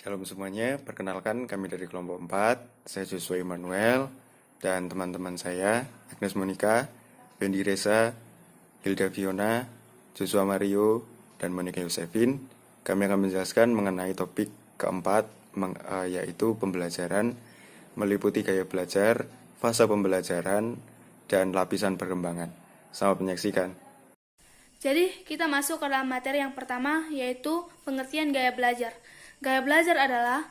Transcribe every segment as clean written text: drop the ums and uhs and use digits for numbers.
Shalom semuanya, perkenalkan kami dari kelompok 4, saya Joshua Immanuel, dan teman-teman saya, Agnes Monica, Fendi Reza, Hilda Fiona, Joshua Mario, dan Monica Yosefin. Kami akan menjelaskan mengenai topik keempat, yaitu pembelajaran, meliputi gaya belajar, fase pembelajaran, dan lapisan perkembangan. Selamat menyaksikan. Jadi, kita masuk ke dalam materi yang pertama, yaitu pengertian gaya belajar. Gaya belajar adalah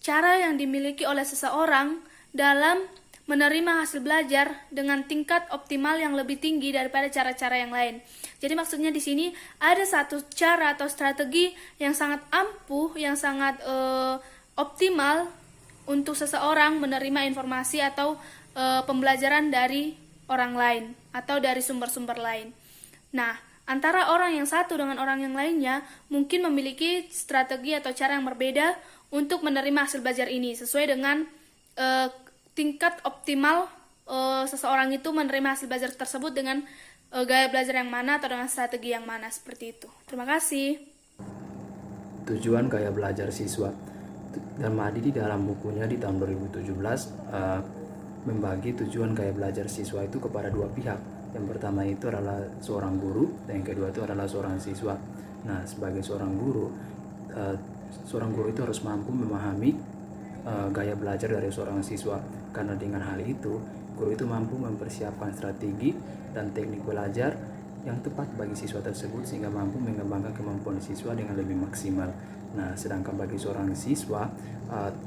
cara yang dimiliki oleh seseorang dalam menerima hasil belajar dengan tingkat optimal yang lebih tinggi daripada cara-cara yang lain. Jadi maksudnya di sini ada satu cara atau strategi yang sangat ampuh, yang sangat optimal untuk seseorang menerima informasi atau pembelajaran dari orang lain atau dari sumber-sumber lain. Nah, antara orang yang satu dengan orang yang lainnya mungkin memiliki strategi atau cara yang berbeda untuk menerima hasil belajar ini sesuai dengan tingkat optimal seseorang itu menerima hasil belajar tersebut dengan gaya belajar yang mana atau dengan strategi yang mana, seperti itu. Terima kasih. Tujuan gaya belajar siswa. Darmadi di dalam bukunya di tahun 2017 membagi tujuan gaya belajar siswa itu kepada dua pihak. Yang pertama itu adalah seorang guru, dan yang kedua itu adalah seorang siswa. Nah, sebagai seorang guru itu harus mampu memahami gaya belajar dari seorang siswa, karena dengan hal itu guru itu mampu mempersiapkan strategi dan teknik belajar yang tepat bagi siswa tersebut sehingga mampu mengembangkan kemampuan siswa dengan lebih maksimal. Nah, sedangkan bagi seorang siswa,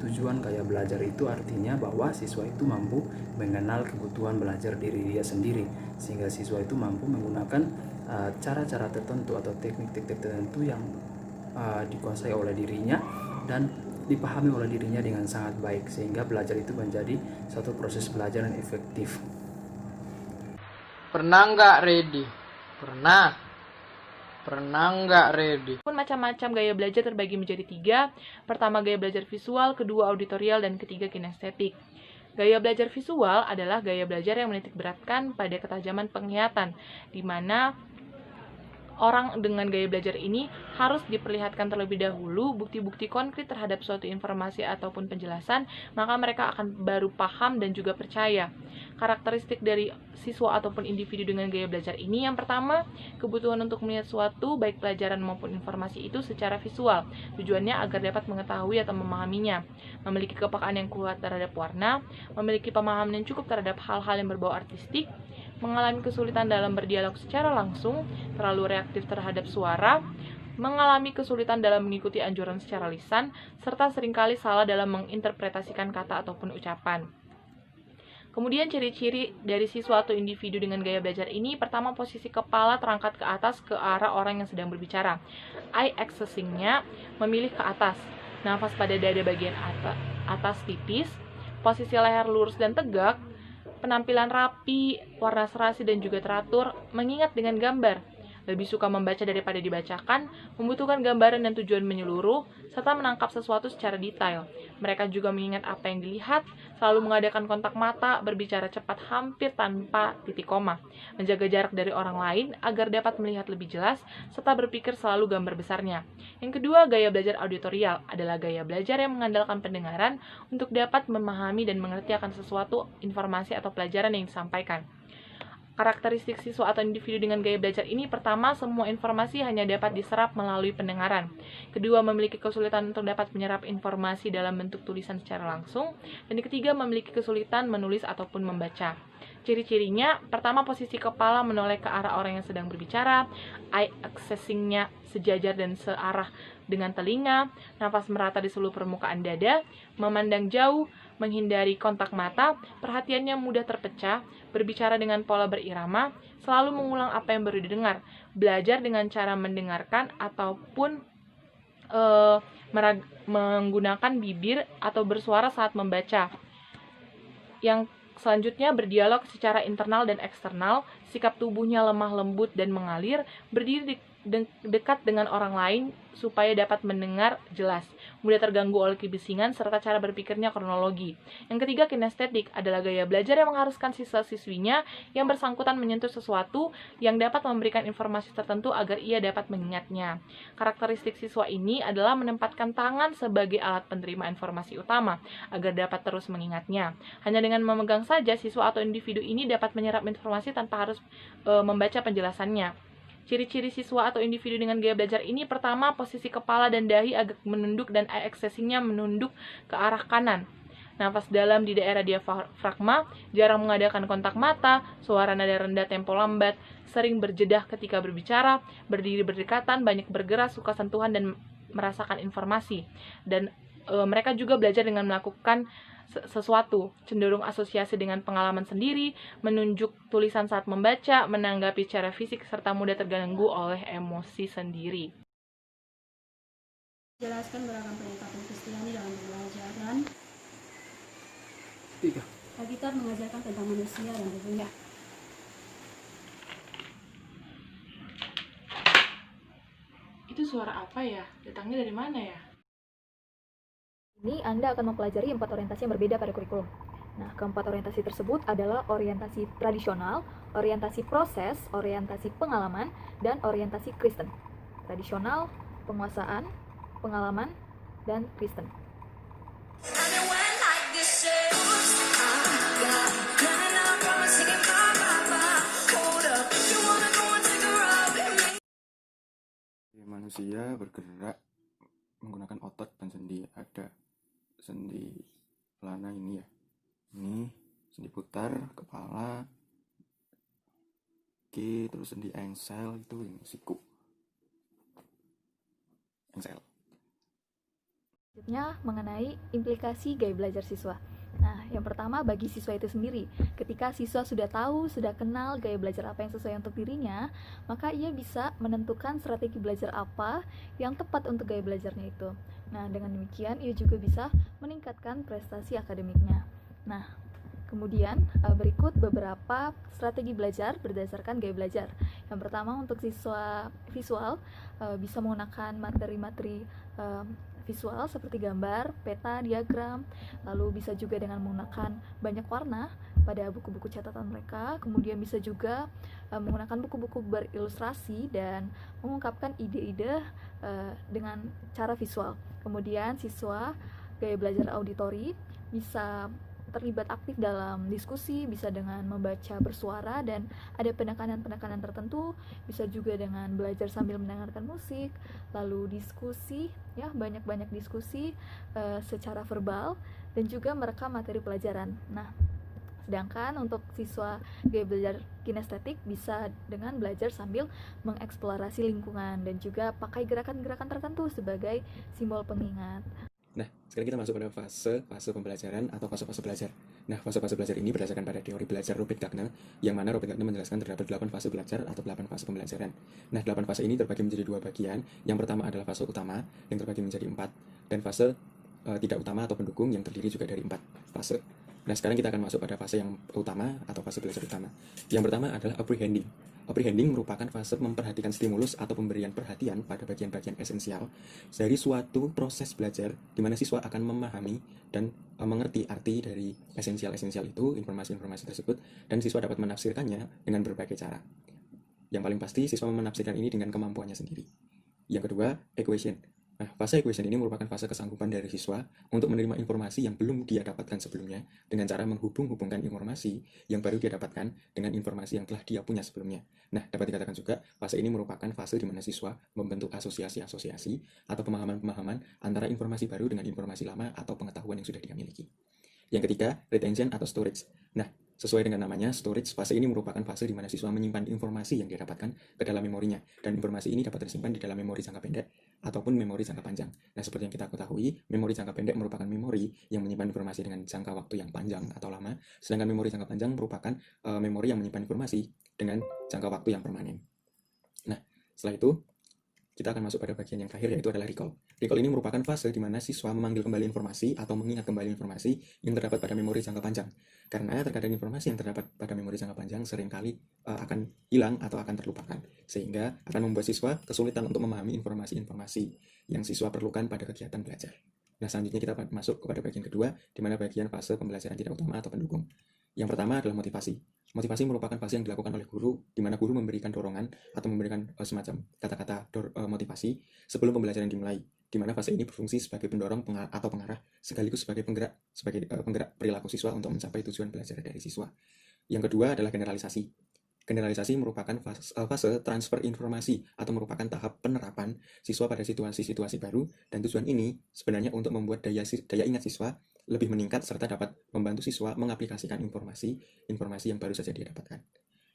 tujuan gaya belajar itu artinya bahwa siswa itu mampu mengenal kebutuhan belajar diri dia sendiri, sehingga siswa itu mampu menggunakan cara-cara tertentu atau teknik-teknik tertentu yang dikuasai oleh dirinya dan dipahami oleh dirinya dengan sangat baik, sehingga belajar itu menjadi satu proses belajar yang efektif. Pernah nggak ready? Pernah nggak ready? Macam-macam gaya belajar terbagi menjadi 3. Pertama, gaya belajar visual, kedua auditorial, dan ketiga kinestetik. Gaya belajar visual adalah gaya belajar yang menitik beratkan pada ketajaman penglihatan, di mana orang dengan gaya belajar ini harus diperlihatkan terlebih dahulu bukti-bukti konkret terhadap suatu informasi ataupun penjelasan, maka mereka akan baru paham dan juga percaya. Karakteristik dari siswa ataupun individu dengan gaya belajar ini, yang pertama, kebutuhan untuk melihat suatu baik pelajaran maupun informasi itu secara visual. Tujuannya agar dapat mengetahui atau memahaminya, memiliki kepekaan yang kuat terhadap warna, memiliki pemahaman yang cukup terhadap hal-hal yang berbau artistik, mengalami kesulitan dalam berdialog secara langsung, terlalu reaktif terhadap suara, mengalami kesulitan dalam mengikuti anjuran secara lisan, serta seringkali salah dalam menginterpretasikan kata ataupun ucapan. Kemudian ciri-ciri dari siswa atau individu dengan gaya belajar ini, pertama, posisi kepala terangkat ke atas ke arah orang yang sedang berbicara. Eye accessing-nya memilih ke atas, nafas pada dada bagian atas tipis, posisi leher lurus dan tegak, penampilan rapi, warna serasi dan juga teratur, mengingat dengan gambar, lebih suka membaca daripada dibacakan, membutuhkan gambaran dan tujuan menyeluruh, serta menangkap sesuatu secara detail. Mereka juga mengingat apa yang dilihat, selalu mengadakan kontak mata, berbicara cepat hampir tanpa titik koma, menjaga jarak dari orang lain agar dapat melihat lebih jelas, serta berpikir selalu gambar besarnya. Yang kedua, gaya belajar auditorial adalah gaya belajar yang mengandalkan pendengaran untuk dapat memahami dan mengerti akan sesuatu informasi atau pelajaran yang disampaikan. Karakteristik siswa atau individu dengan gaya belajar ini, pertama, semua informasi hanya dapat diserap melalui pendengaran. Kedua, memiliki kesulitan untuk dapat menyerap informasi dalam bentuk tulisan secara langsung. Dan ketiga, memiliki kesulitan menulis ataupun membaca. Ciri-cirinya, pertama, posisi kepala menoleh ke arah orang yang sedang berbicara, eye accessing-nya sejajar dan searah dengan telinga, nafas merata di seluruh permukaan dada, memandang jauh, menghindari kontak mata, perhatiannya mudah terpecah, berbicara dengan pola berirama, selalu mengulang apa yang baru didengar, belajar dengan cara mendengarkan ataupun menggunakan bibir atau bersuara saat membaca. Yang selanjutnya, berdialog secara internal dan eksternal, sikap tubuhnya lemah lembut dan mengalir, berdiri dekat dengan orang lain supaya dapat mendengar jelas, mudah terganggu oleh kebisingan, serta cara berpikirnya kronologi. Yang ketiga, kinestetik adalah gaya belajar yang mengharuskan siswa-siswinya yang bersangkutan menyentuh sesuatu yang dapat memberikan informasi tertentu agar ia dapat mengingatnya. Karakteristik siswa ini adalah menempatkan tangan sebagai alat penerima informasi utama agar dapat terus mengingatnya. Hanya dengan memegang saja, siswa atau individu ini dapat menyerap informasi tanpa harus membaca penjelasannya. Ciri-ciri siswa atau individu dengan gaya belajar ini: pertama, posisi kepala dan dahi agak menunduk dan eksesinya menunduk ke arah kanan. Nafas dalam di daerah diafragma, jarang mengadakan kontak mata, suara nada rendah tempo lambat, sering berjedah ketika berbicara, berdiri berdekatan, banyak bergerak, suka sentuhan dan merasakan informasi. Dan mereka juga belajar dengan melakukan sesuatu, cenderung asosiasi dengan pengalaman sendiri, menunjuk tulisan saat membaca, menanggapi secara fisik, serta mudah terganggu oleh emosi sendiri. Jelaskan beragam pendekatan Kristiani dalam belajar. Dan 3. Alkitab mengajarkan tentang manusia dan tubuhnya. Itu suara apa ya? Datangnya dari mana ya? Ini Anda akan mempelajari 4 orientasi yang berbeda pada kurikulum. Nah, keempat orientasi tersebut adalah orientasi tradisional, orientasi proses, orientasi pengalaman, dan orientasi Kristen. Tradisional, penguasaan, pengalaman, dan Kristen. Manusia bergerak menggunakan otot dan sendi. Ada sendi pelana ini ya, ini sendi putar kepala, oke, terus sendi engsel itu yang siku, engsel. Selanjutnya mengenai implikasi gaya belajar siswa. Nah, yang pertama bagi siswa itu sendiri. Ketika siswa sudah tahu, sudah kenal gaya belajar apa yang sesuai untuk dirinya, maka ia bisa menentukan strategi belajar apa yang tepat untuk gaya belajarnya itu. Nah, dengan demikian ia juga bisa meningkatkan prestasi akademiknya. Nah, kemudian berikut beberapa strategi belajar berdasarkan gaya belajar. Yang pertama, untuk siswa visual bisa menggunakan materi-materi visual seperti gambar, peta, diagram, lalu bisa juga dengan menggunakan banyak warna pada buku-buku catatan mereka. Kemudian bisa juga menggunakan buku-buku berilustrasi dan mengungkapkan ide-ide dengan cara visual. Kemudian siswa gaya belajar auditori bisa terlibat aktif dalam diskusi, bisa dengan membaca bersuara dan ada penekanan-penekanan tertentu, bisa juga dengan belajar sambil mendengarkan musik, lalu diskusi, ya banyak-banyak diskusi secara verbal dan juga merekam materi pelajaran. Nah, sedangkan untuk siswa gaya belajar kinestetik bisa dengan belajar sambil mengeksplorasi lingkungan dan juga pakai gerakan-gerakan tertentu sebagai simbol pengingat. Nah, sekarang kita masuk pada fase pembelajaran atau fase-fase belajar. Nah, fase-fase belajar ini berdasarkan pada teori belajar Robert Gardner, yang mana Robert Gardner menjelaskan terdapat 8 fase belajar atau 8 fase pembelajaran. Nah, 8 fase ini terbagi menjadi 2 bagian. Yang pertama adalah fase utama, yang terbagi menjadi 4, dan fase tidak utama atau pendukung, yang terdiri juga dari 4 fase. Nah, sekarang kita akan masuk pada fase yang utama atau fase belajar utama. Yang pertama adalah apprehending. Apprehending merupakan fase memperhatikan stimulus atau pemberian perhatian pada bagian-bagian esensial dari suatu proses belajar di mana siswa akan memahami dan mengerti arti dari esensial-esensial itu, informasi-informasi tersebut, dan siswa dapat menafsirkannya dengan berbagai cara. Yang paling pasti, siswa menafsirkan ini dengan kemampuannya sendiri. Yang kedua, equation. Nah, fase equation ini merupakan fase kesanggupan dari siswa untuk menerima informasi yang belum dia dapatkan sebelumnya dengan cara menghubung-hubungkan informasi yang baru dia dapatkan dengan informasi yang telah dia punya sebelumnya. Nah, dapat dikatakan juga fase ini merupakan fase di mana siswa membentuk asosiasi-asosiasi atau pemahaman-pemahaman antara informasi baru dengan informasi lama atau pengetahuan yang sudah dia miliki. Yang ketiga, retention atau storage. Nah, sesuai dengan namanya, storage, fase ini merupakan fase di mana siswa menyimpan informasi yang dia dapatkan ke dalam memorinya, dan informasi ini dapat tersimpan di dalam memori jangka pendek ataupun memori jangka panjang. Nah, seperti yang kita ketahui, memori jangka pendek merupakan memori yang menyimpan informasi dengan jangka waktu yang panjang atau lama, sedangkan memori jangka panjang merupakan memori yang menyimpan informasi dengan jangka waktu yang permanen. Nah, setelah itu, kita akan masuk pada bagian yang terakhir, yaitu adalah recall. Recall ini merupakan fase di mana siswa memanggil kembali informasi atau mengingat kembali informasi yang terdapat pada memori jangka panjang. Karena terkadang informasi yang terdapat pada memori jangka panjang seringkali akan hilang atau akan terlupakan, sehingga akan membuat siswa kesulitan untuk memahami informasi-informasi yang siswa perlukan pada kegiatan belajar. Nah, selanjutnya kita masuk kepada bagian kedua, di mana bagian fase pembelajaran tidak utama atau pendukung. Yang pertama adalah motivasi. Motivasi merupakan fase yang dilakukan oleh guru, di mana guru memberikan dorongan atau memberikan semacam kata-kata motivasi sebelum pembelajaran dimulai, di mana fase ini berfungsi sebagai pendorong atau pengarah, sekaligus sebagai penggerak perilaku siswa untuk mencapai tujuan belajar dari siswa. Yang kedua adalah generalisasi. Generalisasi merupakan fase transfer informasi atau merupakan tahap penerapan siswa pada situasi-situasi baru, dan tujuan ini sebenarnya untuk membuat daya ingat siswa lebih meningkat serta dapat membantu siswa mengaplikasikan informasi yang baru saja dia dapatkan.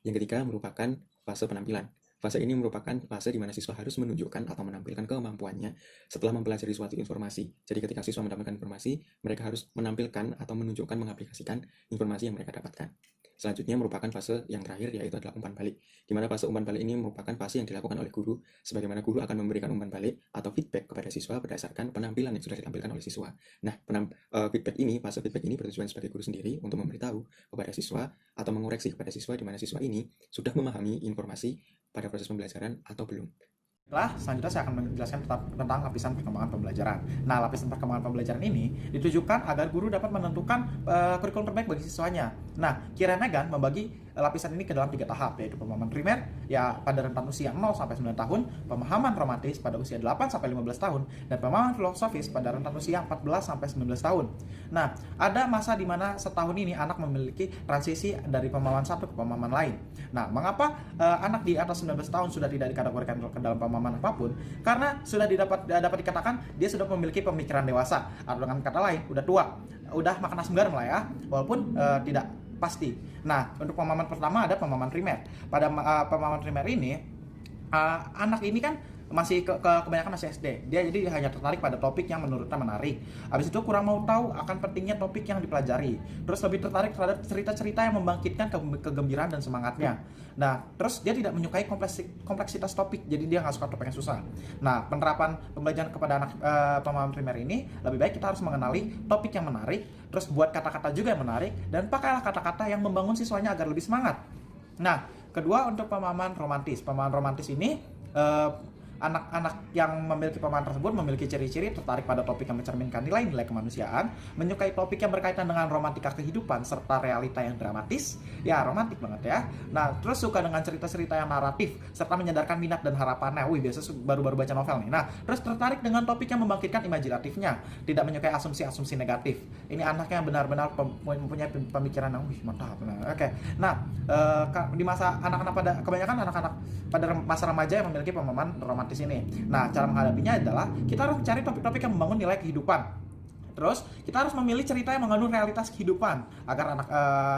Yang ketiga merupakan fase penampilan. Fase ini merupakan fase di mana siswa harus menunjukkan atau menampilkan kemampuannya setelah mempelajari suatu informasi. Jadi ketika siswa mendapatkan informasi, mereka harus menampilkan atau menunjukkan mengaplikasikan informasi yang mereka dapatkan. Selanjutnya merupakan fase yang terakhir, yaitu adalah umpan balik, di mana fase umpan balik ini merupakan fase yang dilakukan oleh guru, sebagaimana guru akan memberikan umpan balik atau feedback kepada siswa berdasarkan penampilan yang sudah ditampilkan oleh siswa. Nah, fase feedback ini bertujuan sebagai guru sendiri untuk memberitahu kepada siswa atau mengoreksi kepada siswa di mana siswa ini sudah memahami informasi pada proses pembelajaran atau belum. Selanjutnya saya akan menjelaskan tentang lapisan perkembangan pembelajaran. Nah, lapisan perkembangan pembelajaran ini ditujukan agar guru dapat menentukan kurikulum terbaik bagi siswanya. Nah, Kira Megan membagi lapisan ini ke dalam 3 tahap, yaitu pemahaman primer ya pada rentan usia 0 sampai 9 tahun, pemahaman romantis pada usia 8 sampai 15 tahun, dan pemahaman filosofis pada rentan usia 14 sampai 19 tahun. Nah, ada masa di mana setahun ini anak memiliki transisi dari pemahaman satu ke pemahaman lain. Nah, mengapa anak di atas 19 tahun sudah tidak dikategorikan ke dalam pemahaman apapun? Karena sudah dapat dikatakan dia sudah memiliki pemikiran dewasa, atau dengan kata lain udah tua, udah makan asam garam lah ya, walaupun tidak pasti. Nah, untuk pemahaman pertama ada pemahaman primer. Pada pemahaman primer ini anak ini kan masih kebanyakan masih SD. Dia jadi hanya tertarik pada topik yang menurutnya menarik. Habis itu kurang mau tahu akan pentingnya topik yang dipelajari. Terus lebih tertarik terhadap cerita-cerita yang membangkitkan kegembiraan dan semangatnya. Nah, terus dia tidak menyukai kompleksitas topik. Jadi dia nggak suka topik yang susah. Nah, penerapan pembelajaran kepada anak pemahaman primer ini lebih baik kita harus mengenali topik yang menarik, terus buat kata-kata juga yang menarik, dan pakailah kata-kata yang membangun siswanya agar lebih semangat. Nah, kedua untuk pemahaman romantis. Pemahaman romantis ini anak-anak yang memiliki pemahaman tersebut memiliki ciri-ciri tertarik pada topik yang mencerminkan nilai-nilai kemanusiaan, menyukai topik yang berkaitan dengan romantika kehidupan serta realita yang dramatis, ya romantik banget ya. Nah, terus suka dengan cerita-cerita yang naratif serta menyadarkan minat dan harapannya. Biasa baru-baru baca novel nih. Nah, terus tertarik dengan topik yang membangkitkan imajinatifnya, tidak menyukai asumsi-asumsi negatif. Ini anaknya benar-benar mempunyai pemikiran yang mantap. Nah, oke. Nah, di masa kebanyakan anak-anak pada masa remaja yang memiliki pemahaman romantis ini. Nah, cara menghadapinya adalah kita harus mencari topik-topik yang membangun nilai kehidupan. Terus kita harus memilih cerita yang mengandung realitas kehidupan agar anak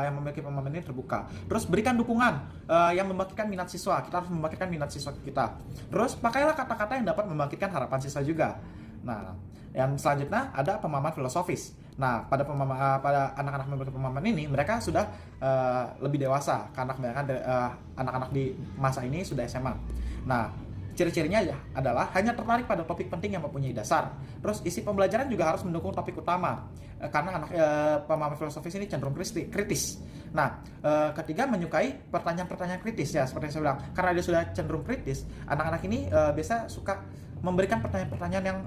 yang memiliki pemahaman ini terbuka. Terus berikan dukungan yang membangkitkan minat siswa. Kita harus membangkitkan minat siswa kita. Terus pakailah kata-kata yang dapat membangkitkan harapan siswa juga. Nah, yang selanjutnya ada pemahaman filosofis. Nah, pada anak-anak memiliki pemahaman ini, mereka sudah lebih dewasa karena kebanyakan anak-anak di masa ini sudah SMA. Nah, ciri-cirinya adalah hanya tertarik pada topik penting yang mempunyai dasar. Terus isi pembelajaran juga harus mendukung topik utama, karena anak pemahaman filosofis ini cenderung kritis. Nah, ketiga menyukai pertanyaan-pertanyaan kritis ya, seperti yang saya bilang. Karena dia sudah cenderung kritis, anak-anak ini biasa suka memberikan pertanyaan-pertanyaan yang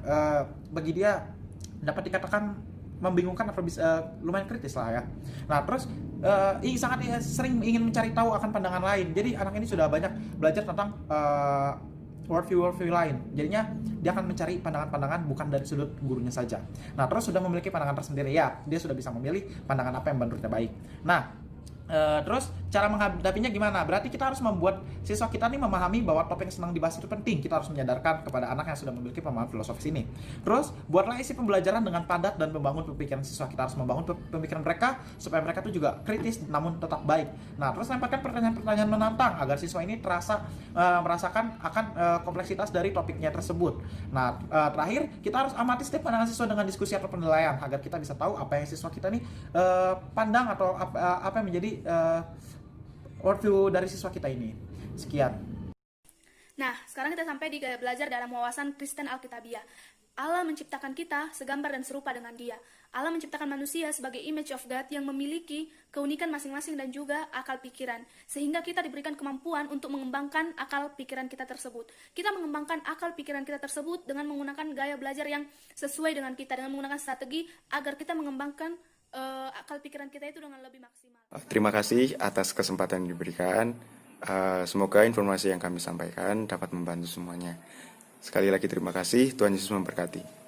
bagi dia dapat dikatakan membingungkan atau bisa lumayan kritis lah ya. Nah, terus sangat sering ingin mencari tahu akan pandangan lain. Jadi anak ini sudah banyak belajar tentang worldview lain. Jadinya dia akan mencari pandangan-pandangan bukan dari sudut gurunya saja. Nah, terus sudah memiliki pandangan tersendiri ya, dia sudah bisa memilih pandangan apa yang menurutnya baik. Nah, terus cara menghadapinya gimana? Berarti kita harus membuat siswa kita nih memahami bahwa topik yang sedang dibahas itu penting. Kita harus menyadarkan kepada anak yang sudah memiliki pemahaman filosofis ini. Terus buatlah isi pembelajaran dengan padat dan membangun pemikiran siswa. Kita harus membangun pemikiran mereka supaya mereka itu juga kritis namun tetap baik. Nah, terus lemparkan pertanyaan-pertanyaan menantang agar siswa ini merasakan akan kompleksitas dari topiknya tersebut. Nah, terakhir kita harus amati setiap pandangan siswa dengan diskusi atau penilaian agar kita bisa tahu apa yang siswa kita nih pandang atau apa yang menjadi worldview dari siswa kita ini. Sekian. Nah, sekarang kita sampai di gaya belajar dalam wawasan Kristen Alkitabiah. Allah menciptakan kita segambar dan serupa dengan Dia. Allah menciptakan manusia sebagai image of God yang memiliki keunikan masing-masing dan juga akal pikiran. Sehingga kita diberikan kemampuan untuk mengembangkan akal pikiran kita tersebut. Kita mengembangkan akal pikiran kita tersebut dengan menggunakan gaya belajar yang sesuai dengan kita, dengan menggunakan strategi agar kita mengembangkan akal pikiran kita itu dengan lebih maksimal. Terima kasih atas kesempatan yang diberikan. Semoga informasi yang kami sampaikan dapat membantu semuanya. Sekali lagi terima kasih, Tuhan Yesus memberkati.